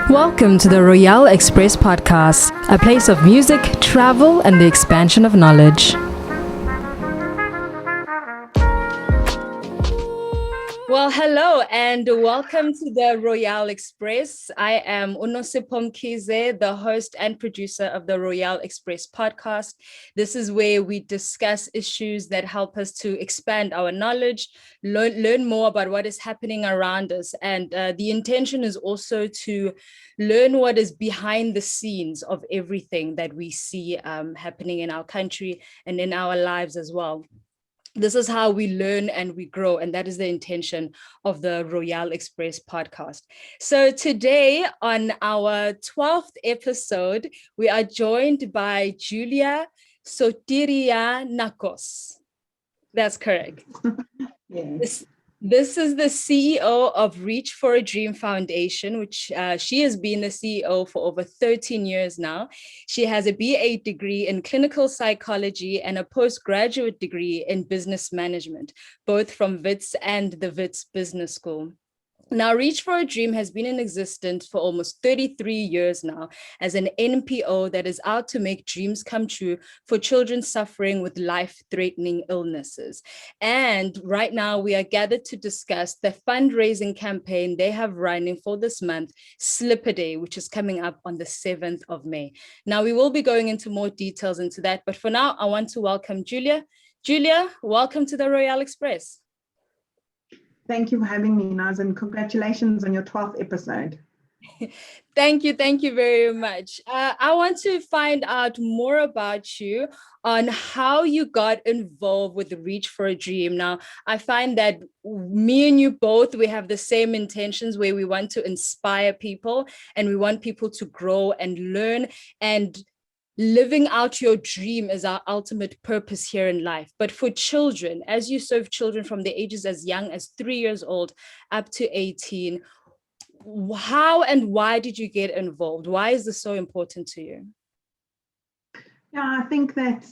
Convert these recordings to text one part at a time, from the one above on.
Welcome to the Royale Express Podcast, a place of music, travel, and the expansion of knowledge. Well, hello and welcome to the Royale Express. I am Unosipho Mkhize, the host and producer of the Royale Express Podcast. This is where we discuss issues that help us to expand our knowledge, learn more about what is happening around us. And the intention is also to learn what is behind the scenes of everything that we see happening in our country and in our lives as well. This is how we learn and we grow, and that is the intention of the Royale Express podcast. So today, on our 12th episode, we are joined by Julia Sotirianakos. That's correct. Yes. This is the CEO of Reach for a Dream Foundation, which she has been the CEO for over 13 years now. She has a BA degree in clinical psychology and a postgraduate degree in business management, both from WITS and the WITS Business School. Now, Reach for a Dream has been in existence for almost 33 years now as an NPO that is out to make dreams come true for children suffering with life-threatening illnesses. And right now, we are gathered to discuss the fundraising campaign they have running for this month, Slipper Day, which is coming up on the 7th of May. Now, we will be going into more details into that, but for now, I want to welcome Julia. Julia, welcome to the Royale Express. Thank you for having me, Naz, and congratulations on your 12th episode. Thank you very much. I want to find out more about you on how you got involved with Reach for a Dream. Now, I find that me and you both, we have the same intentions where we want to inspire people and we want people to grow and learn, and living out your dream is our ultimate purpose here in life. But for children, as you serve children from the ages as young as 3 years old up to 18, how and why did you get involved? Why is this so important to you? Yeah, I think that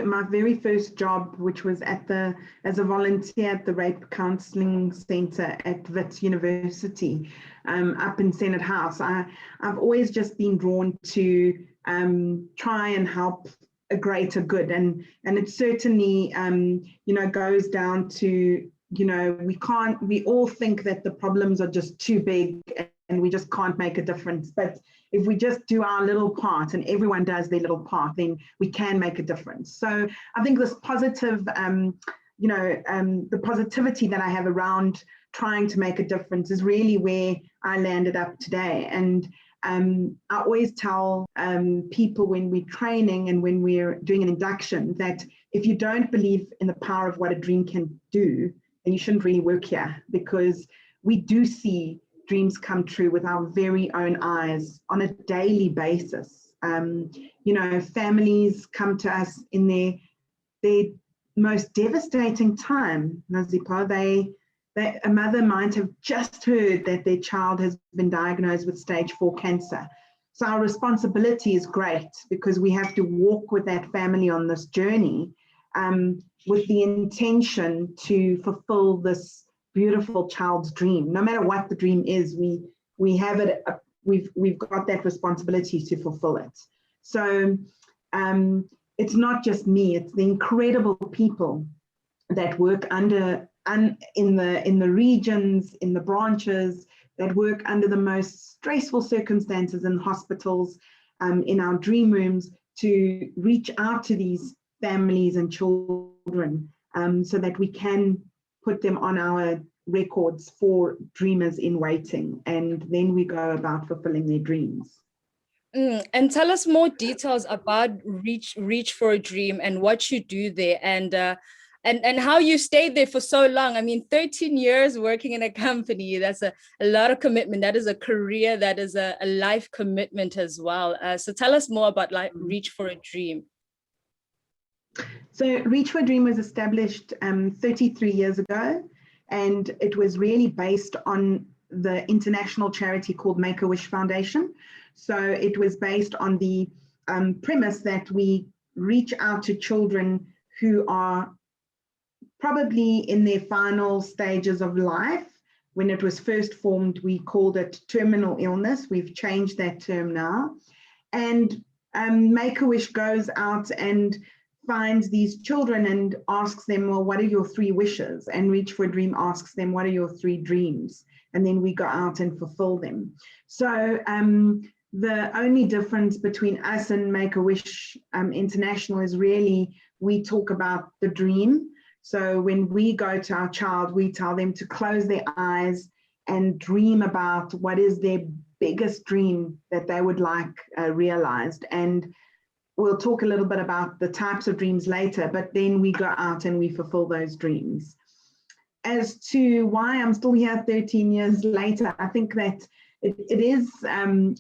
my very first job, which was as a volunteer at the Rape Counselling Centre at WITS University, up in Senate House, I've always just been drawn to try and help a greater good, and it certainly goes down to we all think that the problems are just too big and we just can't make a difference. But if we just do our little part and everyone does their little part, then we can make a difference. So I think this positive, the positivity that I have around trying to make a difference is really where I landed up today. And I always tell people when we're training and when we're doing an induction that if you don't believe in the power of what a dream can do, then you shouldn't really work here, because we do see dreams come true with our very own eyes on a daily basis. Families come to us in their most devastating time, Nazipa. A mother might have just heard that their child has been diagnosed with stage 4 cancer. So our responsibility is great, because we have to walk with that family on this journey with the intention to fulfill this beautiful child's dream. No matter what the dream is, we have it. We've got that responsibility to fulfill it. So it's not just me; it's the incredible people that work in the regions, in the branches, that work under the most stressful circumstances in hospitals, in our dream rooms, to reach out to these families and children, so that we can put them on our records for dreamers in waiting, and then we go about fulfilling their dreams. And tell us more details about Reach for a Dream and what you do there, and how you stayed there for so long. I mean, 13 years working in a company, that's a lot of commitment. That is a career, that is a life commitment as well. So tell us more about Reach for a Dream. So Reach for a Dream was established 33 years ago, and it was really based on the international charity called Make-A-Wish Foundation. So it was based on the premise that we reach out to children who are probably in their final stages of life, when it was first formed, we called it terminal illness. We've changed that term now. And Make-A-Wish goes out and finds these children and asks them, well, what are your 3 wishes? And Reach for a Dream asks them, what are your 3 dreams? And then we go out and fulfill them. So the only difference between us and Make-A-Wish International is really we talk about the dream. So when we go to our child, we tell them to close their eyes and dream about what is their biggest dream that they would like realized. And we'll talk a little bit about the types of dreams later, but then we go out and we fulfill those dreams. As to why I'm still here 13 years later, I think that it is,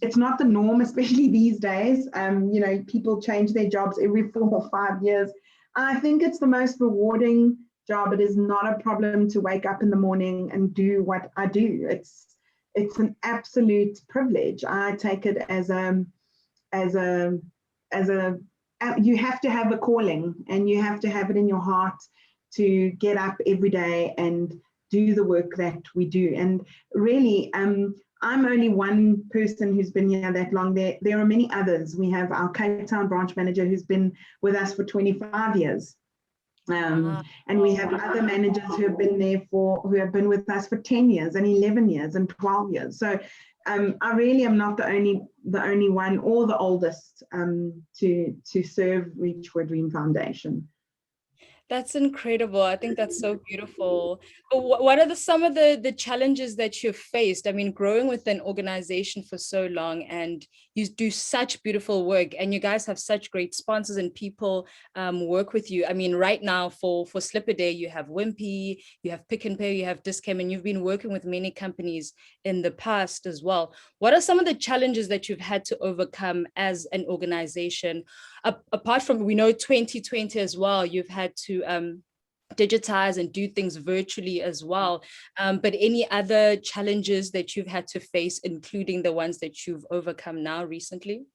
it's not the norm, especially these days. You know, people change their jobs every 4 or 5 years. I think it's the most rewarding job. It is not a problem to wake up in the morning and do what I do. It's an absolute privilege. I take it as you have to have a calling, and you have to have it in your heart to get up every day and do the work that we do. And really, I'm only one person who's been here that long. There are many others. We have our Cape Town branch manager who's been with us for 25 years. And we have other managers who have been with us for 10 years and 11 years and 12 years. So I really am not the only one or the oldest to serve Reach for a Dream Foundation. That's incredible. I think that's so beautiful. But what are some of the challenges that you've faced? I mean, growing with an organization for so long, and you do such beautiful work, and you guys have such great sponsors and people work with you. I mean, right now for Slip a Day, you have Wimpy, you have Pick and Pay, you have Discam, and you've been working with many companies in the past as well. What are some of the challenges that you've had to overcome as an organization? Apart from, we know 2020 as well, you've had to digitize and do things virtually as well. But any other challenges that you've had to face, including the ones that you've overcome now recently?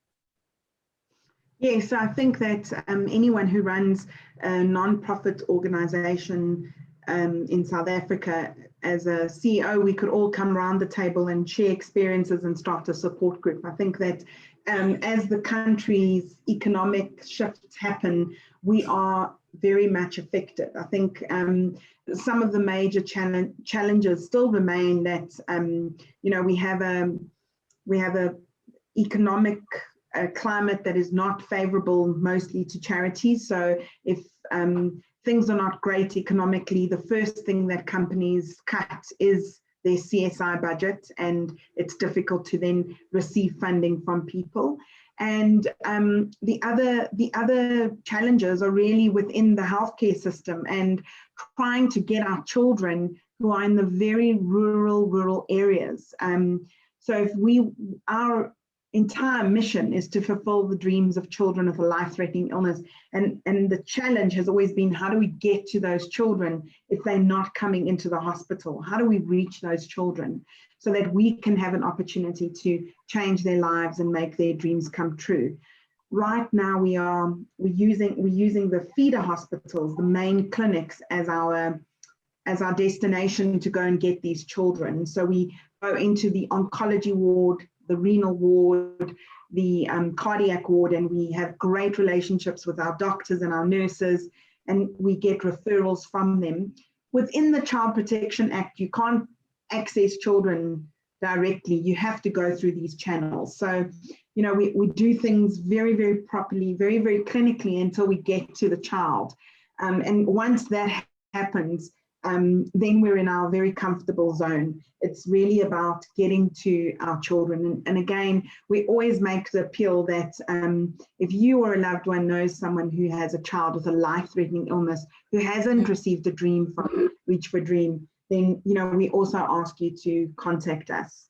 Yes, I think that anyone who runs a non-profit organization in South Africa, as a CEO, we could all come around the table and share experiences and start a support group. I think that as the country's economic shifts happen, we are very much affected. I think some of the major challenges still remain that we have a economic climate that is not favorable mostly to charities. So if things are not great economically, the first thing that companies cut is their CSI budget, and it's difficult to then receive funding from people. And the other challenges are really within the healthcare system and trying to get our children who are in the very rural areas. So if our entire mission is to fulfill the dreams of children with a life-threatening illness. And the challenge has always been, how do we get to those children if they're not coming into the hospital? How do we reach those children so that we can have an opportunity to change their lives and make their dreams come true? Right now, we're using the feeder hospitals, the main clinics, as our destination to go and get these children. So we go into the oncology ward, the renal ward, the cardiac ward, and we have great relationships with our doctors and our nurses, and we get referrals from them. Within the Child Protection Act, you can't access children directly. You have to go through these channels. So, we do things very, very properly, very, very clinically until we get to the child. And once that happens, then we're in our very comfortable zone. It's really about getting to our children. And again, we always make the appeal that if you or a loved one knows someone who has a child with a life-threatening illness, who hasn't received a dream from Reach for a Dream, then we also ask you to contact us.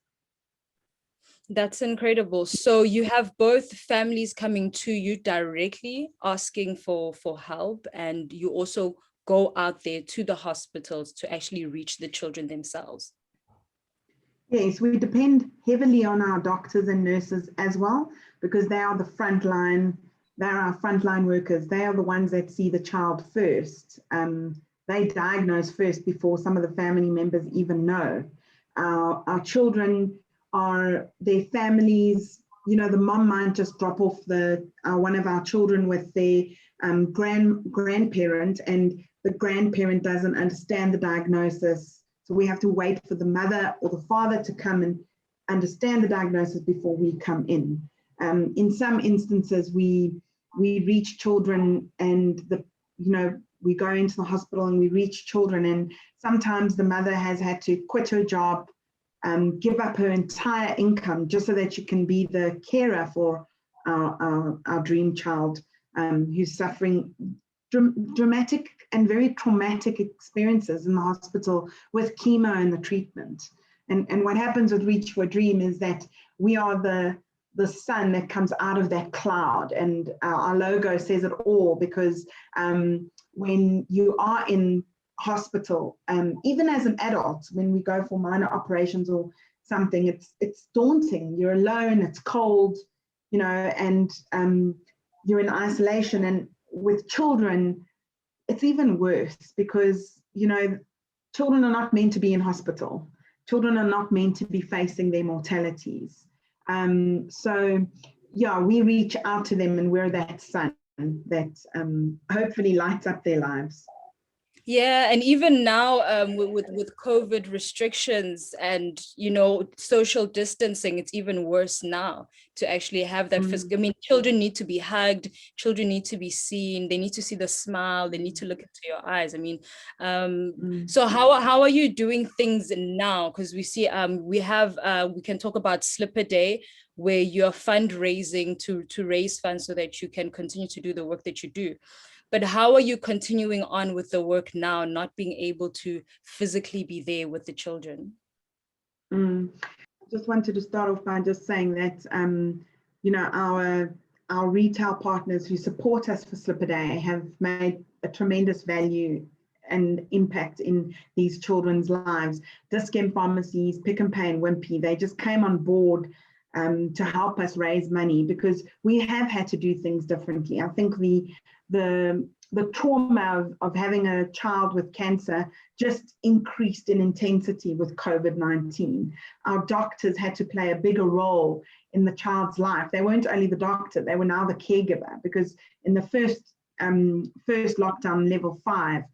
That's incredible. So you have both families coming to you directly asking for help, and you also go out there to the hospitals to actually reach the children themselves. Yes, we depend heavily on our doctors and nurses as well, because they are the frontline. They are our frontline workers. They are the ones that see the child first. They diagnose first before some of the family members even know. Our children are their families. The mom might just drop off one of our children with their grandparent, and the grandparent doesn't understand the diagnosis. So we have to wait for the mother or the father to come and understand the diagnosis before we come in. In some instances, we reach children, and we go into the hospital and we reach children, and sometimes the mother has had to quit her job, give up her entire income just so that she can be the carer for our dream child, who's suffering dramatic and very traumatic experiences in the hospital with chemo and the treatment. And what happens with Reach for a Dream is that we are the sun that comes out of that cloud, and our logo says it all, because when you are in hospital, even as an adult, when we go for minor operations or something, it's daunting. You're alone, it's cold, and you're in isolation. And with children, it's even worse, because children are not meant to be in hospital. Children are not meant to be facing their mortalities. So we reach out to them, and we're that sun that hopefully lights up their lives. Yeah, and even now with COVID restrictions and social distancing, it's even worse now to actually have that physical. I mean, children need to be hugged, children need to be seen, they need to see the smile, they need to look into your eyes. I mean, so how are you doing things now? Because we see we can talk about Slip a Day, where you're fundraising to raise funds so that you can continue to do the work that you do. But how are you continuing on with the work now, not being able to physically be there with the children? Just wanted to start off by just saying that, our retail partners who support us for Slip a Day have made a tremendous value and impact in these children's lives. Dis-Chem Pharmacies, Pick n Pay and Wimpy, they just came on board to help us raise money, because we have had to do things differently. I think the trauma of having a child with cancer just increased in intensity with COVID-19. Our doctors had to play a bigger role in the child's life. They weren't only the doctor, they were now the caregiver, because in the first lockdown, level 5,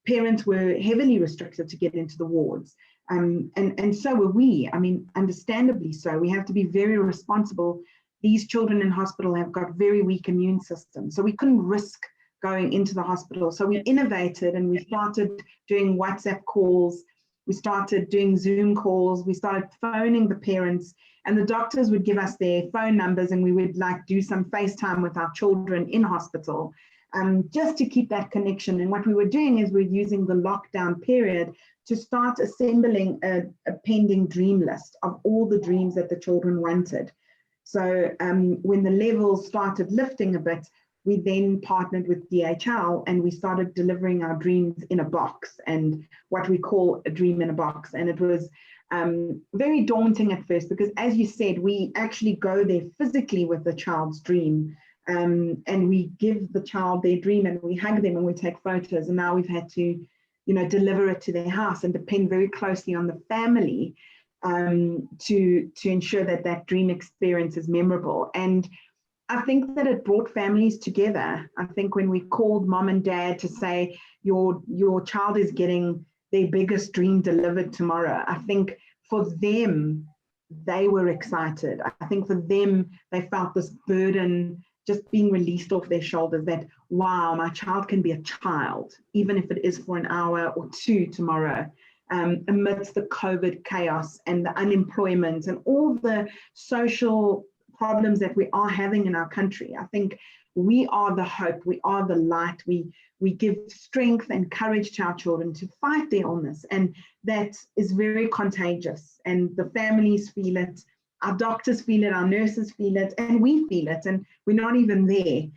parents were heavily restricted to get into the wards. And so were we. I mean, understandably so. We have to be very responsible. These children in hospital have got very weak immune systems, so we couldn't risk going into the hospital. So we innovated, and we started doing WhatsApp calls, we started doing Zoom calls, we started phoning the parents, and the doctors would give us their phone numbers, and we would do some FaceTime with our children in hospital, just to keep that connection. And what we were doing is we're using the lockdown period to start assembling a pending dream list of all the dreams that the children wanted. So when the levels started lifting a bit, we then partnered with DHL, and we started delivering our dreams in a box, and what we call a dream in a box. And it was very daunting at first, because, as you said, we actually go there physically with the child's dream, and we give the child their dream, and we hug them, and we take photos. And now we've had to, deliver it to their house, and depend very closely on the family to ensure that dream experience is memorable. And I think that it brought families together. I think when we called mom and dad to say, your child is getting their biggest dream delivered tomorrow, I think for them, they were excited. I think for them, they felt this burden just being released off their shoulders, that, wow, my child can be a child, even if it is for an hour or two tomorrow, amidst the COVID chaos and the unemployment and all the social problems that we are having in our country. I think we are the hope, we are the light, we give strength and courage to our children to fight their illness, and that is very contagious. And the families feel it, our doctors feel it, our nurses feel it, and we feel it, and we're not even there,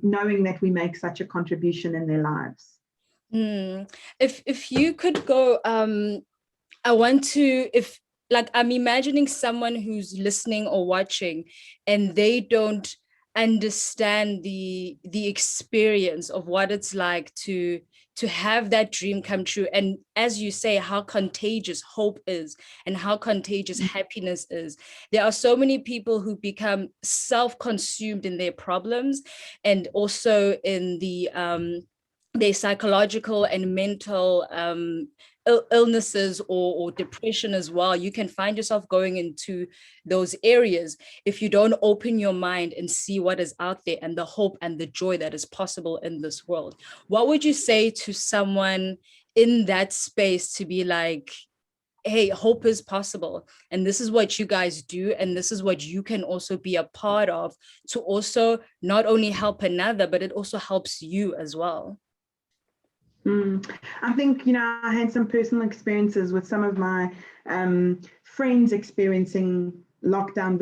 knowing that we make such a contribution in their lives. If you could go, I want to, I'm imagining someone who's listening or watching, and they don't understand the experience of what it's like to to have that dream come true. And as you say, how contagious hope is and how contagious happiness is. There are so many people who become self-consumed in their problems and also in their psychological and mental illnesses or depression as well. You can find yourself going into those areas if you don't open your mind and see what is out there and the hope and the joy that is possible in this world. What would you say to someone in that space to be like, hey, hope is possible, and this is what you guys do, and this is what you can also be a part of to also not only help another, but it also helps you as well? I think, I had some personal experiences with some of my friends experiencing lockdown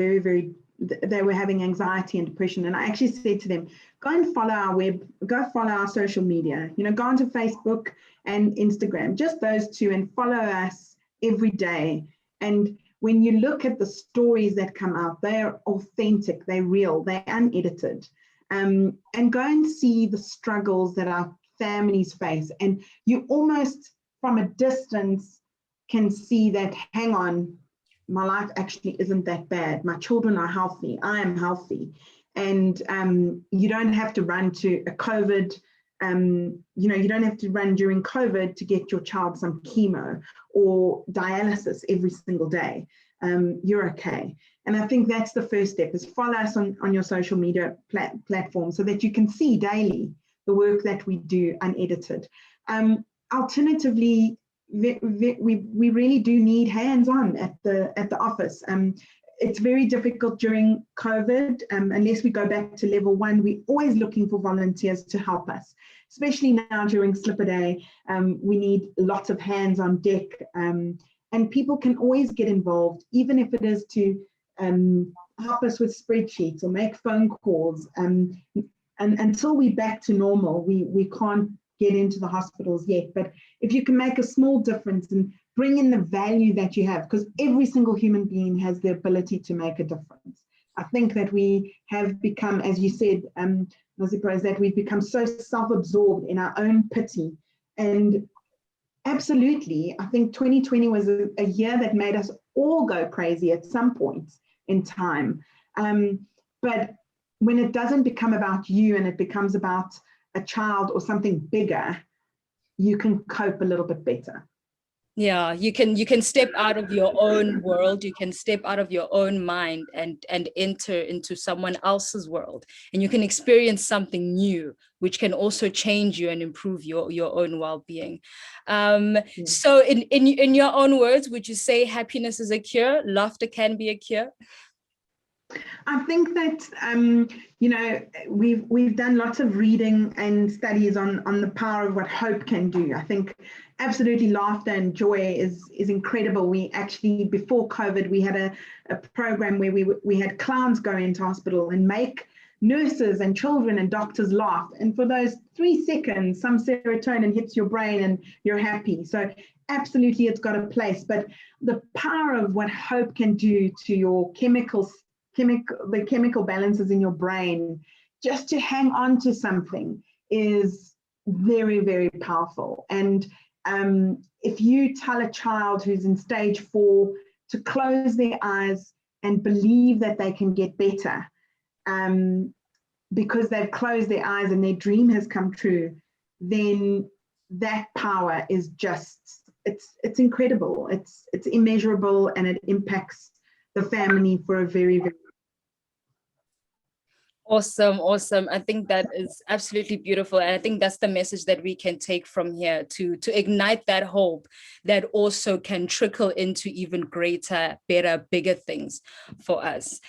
they were having anxiety and depression. And I actually said to them, go and follow our social media, go onto Facebook and Instagram, just those two, and follow us every day. And when you look at the stories that come out, they are authentic, they're real, they're unedited. And go and see the struggles that our families face, and you almost from a distance can see that, hang on, my life actually isn't that bad, my children are healthy, I am healthy. And you don't have to run to a COVID, you don't have to run during COVID to get your child some chemo or dialysis every single day. You're okay. And I think that's the first step, is follow us on your social media platform so that you can see daily the work that we do unedited. Alternatively, we really do need hands-on at the office. It's very difficult during COVID, unless we go back to level 1. We're always looking for volunteers to help us, especially now during Slipper Day. We need lots of hands on deck, and people can always get involved, even if it is to help us with spreadsheets or make phone calls. And until we're back to normal, we can't get into the hospitals yet. But if you can make a small difference and bring in the value that you have, because every single human being has the ability to make a difference. I think that we have become, as you said, Nazipa, is that we've become so self-absorbed in our own pity. And absolutely, I think 2020 was a year that made us all go crazy at some point in time. But when it doesn't become about you and it becomes about a child or something bigger, you can cope a little bit better. Yeah, you can step out of your own world, you can step out of your own mind and enter into someone else's world, and you can experience something new, which can also change you and improve your own well-being. So in your own words, would you say happiness is a cure? Laughter can be a cure? I think that we've done lots of reading and studies on the power of what hope can do. I think absolutely laughter and joy is incredible. We actually, before COVID, we had a program where we had clowns go into hospital and make nurses and children and doctors laugh. And for those 3 seconds, some serotonin hits your brain and you're happy. So absolutely, it's got a place. But the power of what hope can do to your the chemical balances in your brain, just to hang on to something, is very, very powerful. And if you tell a child who's in stage 4 to close their eyes and believe that they can get better, because they've closed their eyes and their dream has come true, then that power is just, it's incredible. It's immeasurable, and it impacts the family for a very, very Awesome. I think that is absolutely beautiful. And I think that's the message that we can take from here to ignite that hope that also can trickle into even greater, better, bigger things for us.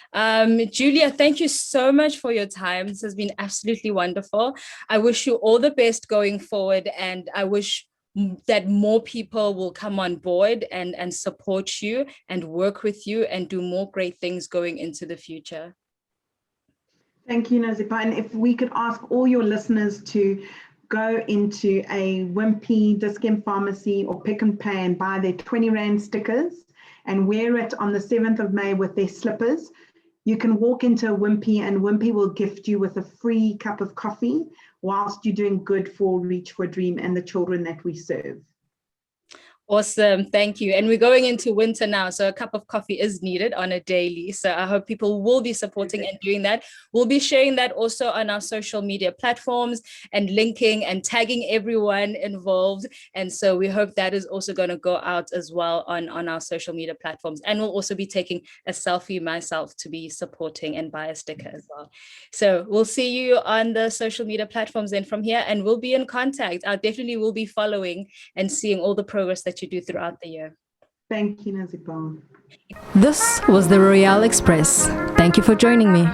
Julia, thank you so much for your time. This has been absolutely wonderful. I wish you all the best going forward, and I wish that more people will come on board and support you and work with you and do more great things going into the future. Thank you, Nazipa. And if we could ask all your listeners to go into a Wimpy, Dis-Chem Pharmacy or Pick n Pay and buy their 20 Rand stickers and wear it on the 7th of May with their slippers. You can walk into a Wimpy and Wimpy will gift you with a free cup of coffee whilst you're doing good for Reach for a Dream and the children that we serve. Awesome. Thank you. And we're going into winter now, so a cup of coffee is needed on a daily. So I hope people will be supporting and doing that. We'll be sharing that also on our social media platforms and linking and tagging everyone involved. And so we hope that is also going to go out as well on our social media platforms. And we'll also be taking a selfie myself to be supporting and buy a sticker as well. So we'll see you on the social media platforms then from here, and we'll be in contact. I definitely will be following and seeing all the progress that you do throughout the year. Thank you, Nazipa. This was the Royale Express. Thank you for joining me.